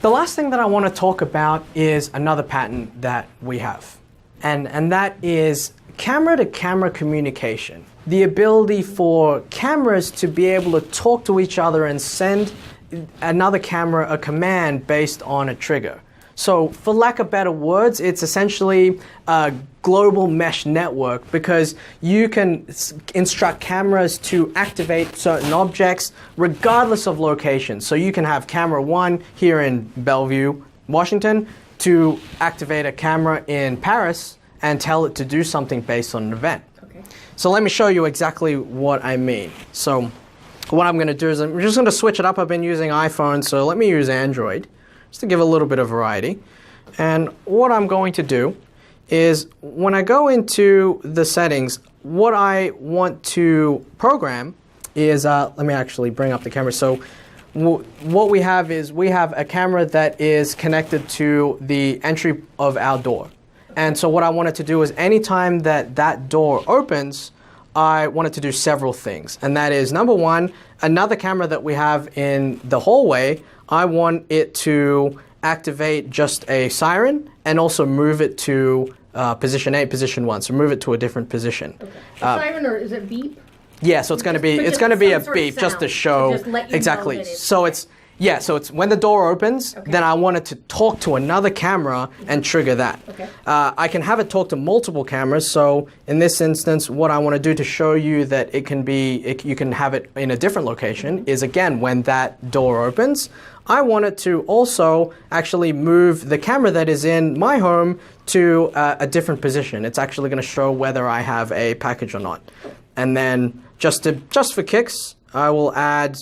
The last thing that I want to talk about is another patent that we have, and that is camera-to-camera communication. The ability for cameras to be able to talk to each other and send another camera a command based on a trigger. So for lack of better words, it's essentially a global mesh network because you can instruct cameras to activate certain objects regardless of location. So you can have camera 1 here in Bellevue, Washington, to activate a camera in Paris and tell it to do something based on an event. Okay. So let me show you exactly what I mean. So what I'm going to do is I'm just going to switch it up. I've been using iPhone, so let me use Android just to give a little bit of variety. And what I'm going to do is when I go into the settings, what I want to program is, let me actually bring up the camera. So what we have is we have a camera that is connected to the entry of our door. And so what I wanted to do is anytime that that door opens, I wanted to do several things. And that is, number one, another camera that we have in the hallway, I want it to activate just a siren and also move it to position 8, position 1. So move it to a different position. Okay. A siren, or is it beep? Yeah, so it's going to be a beep just to show exactly. So it's when the door opens, then I want it to talk to another camera and trigger that. Okay. I can have it talk to multiple cameras. So in this instance, what I want to do to show you that it can be, you can have it in a different location is, again, when that door opens, I want it to also actually move the camera that is in my home to a different position. It's actually going to show whether I have a package or not. And then just for kicks, I will add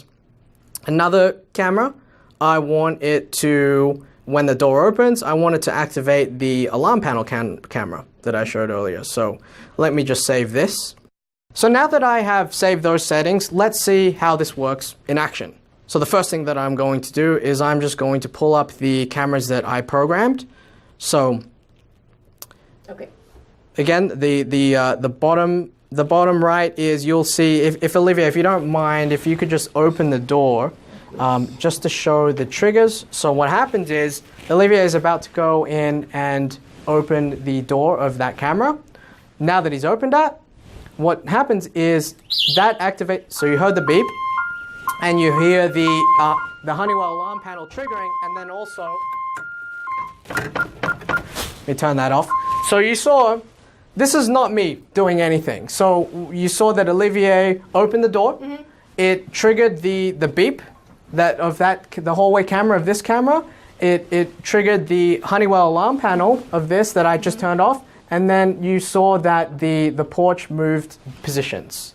another camera. I want it to, when the door opens, I want it to activate the alarm panel camera that I showed earlier. So let me just save this. So now that I have saved those settings, let's see how this works in action. So the first thing that I'm going to do is I'm just going to pull up the cameras that I programmed. So again, the bottom right is, you'll see, if Olivia, if you don't mind, if you could just open the door just to show the triggers. So what happens is Olivia is about to go in and open the door of that camera. Now that he's opened that, what happens is that activates, so you heard the beep, and you hear the Honeywell alarm panel triggering, and then also, let me turn that off. So you saw, this is not me doing anything. So you saw that Olivier opened the door. Mm-hmm. It triggered the beep the hallway camera of this camera. It triggered the Honeywell alarm panel of this that I just turned off. And then you saw that the porch moved positions.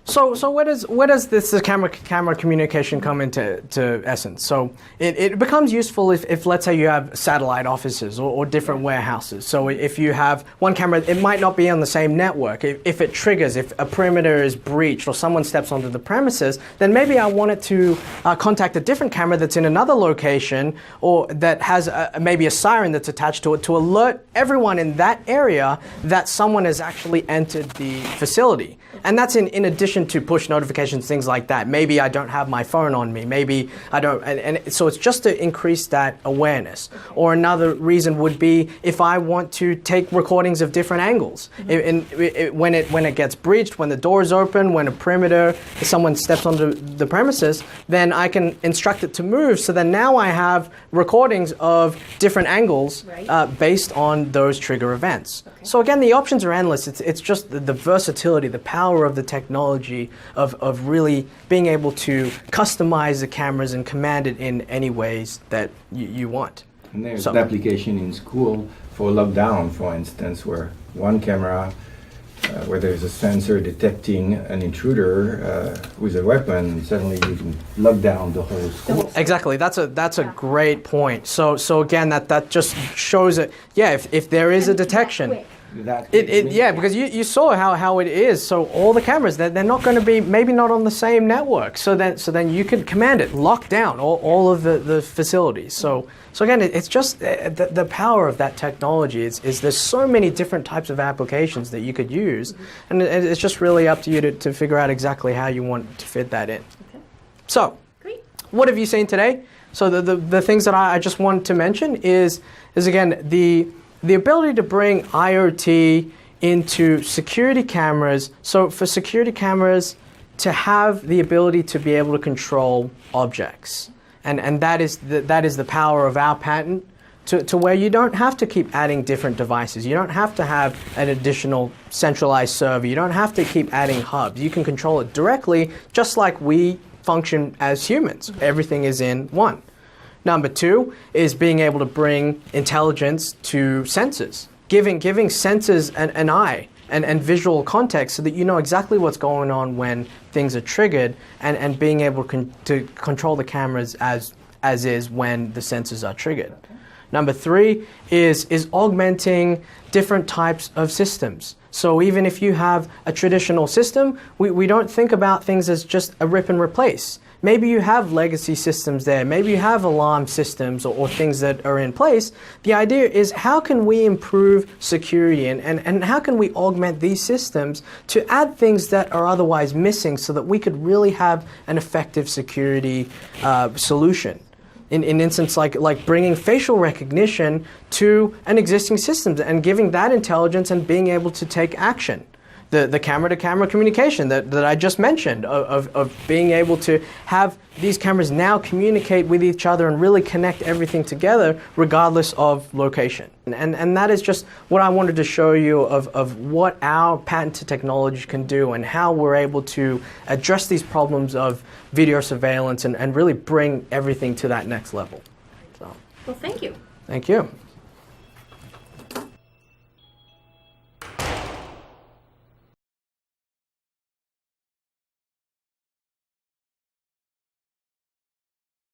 So where does this camera communication come into essence? So it becomes useful if let's say you have satellite offices or different warehouses. So if you have one camera, it might not be on the same network. If it triggers, if a perimeter is breached or someone steps onto the premises, then maybe I want it to contact a different camera that's in another location or that has maybe a siren that's attached to it to alert everyone in that area that someone has actually entered the facility. And that's in addition to push notifications, things like that. Maybe I don't have my phone on me. Maybe I don't. And so it's just to increase that awareness. Or another reason would be if I want to take recordings of different angles. Mm-hmm. When it gets breached, when the door is open, when a perimeter, if someone steps onto the premises, then I can instruct it to move. So then now I have recordings of different angles based on those trigger events. Okay. So again, the options are endless. It's just the versatility, the power of the technology of really being able to customize the cameras and command it in any ways that you want. And there's an application in school for lockdown, for instance, where one camera, where there's a sensor detecting an intruder with a weapon, suddenly you can lock down the whole school. Exactly. That's a great point. So again, that just shows it. Yeah, if there is a detection. Because you saw how it is. So all the cameras, they're not going to be, maybe not on the same network. So then you can command it, lock down all of the facilities. So again, it's just the power of that technology is there's so many different types of applications that you could use, and it's just really up to you to figure out exactly how you want to fit that in. Okay. So, great. What have you seen today? So the things that I just wanted to mention is again, the ability to bring IoT into security cameras. So for security cameras to have the ability to be able to control objects. And that is the power of our patent, to where you don't have to keep adding different devices. You don't have to have an additional centralized server. You don't have to keep adding hubs. You can control it directly, just like we function as humans. Everything is in one. Number two is being able to bring intelligence to sensors, giving sensors an eye and visual context so that you know exactly what's going on when things are triggered, and being able to control the cameras as is when the sensors are triggered. Number three is augmenting different types of systems. So even if you have a traditional system, we don't think about things as just a rip and replace. Maybe you have legacy systems there. Maybe you have alarm systems or things that are in place. The idea is, how can we improve security and how can we augment these systems to add things that are otherwise missing so that we could really have an effective security solution. In instance like bringing facial recognition to an existing system and giving that intelligence and being able to take action. The camera-to-camera communication that I just mentioned, of being able to have these cameras now communicate with each other and really connect everything together regardless of location. And that is just what I wanted to show you of what our patented technology can do and how we're able to address these problems of video surveillance and really bring everything to that next level. So, Well, thank you. thank you.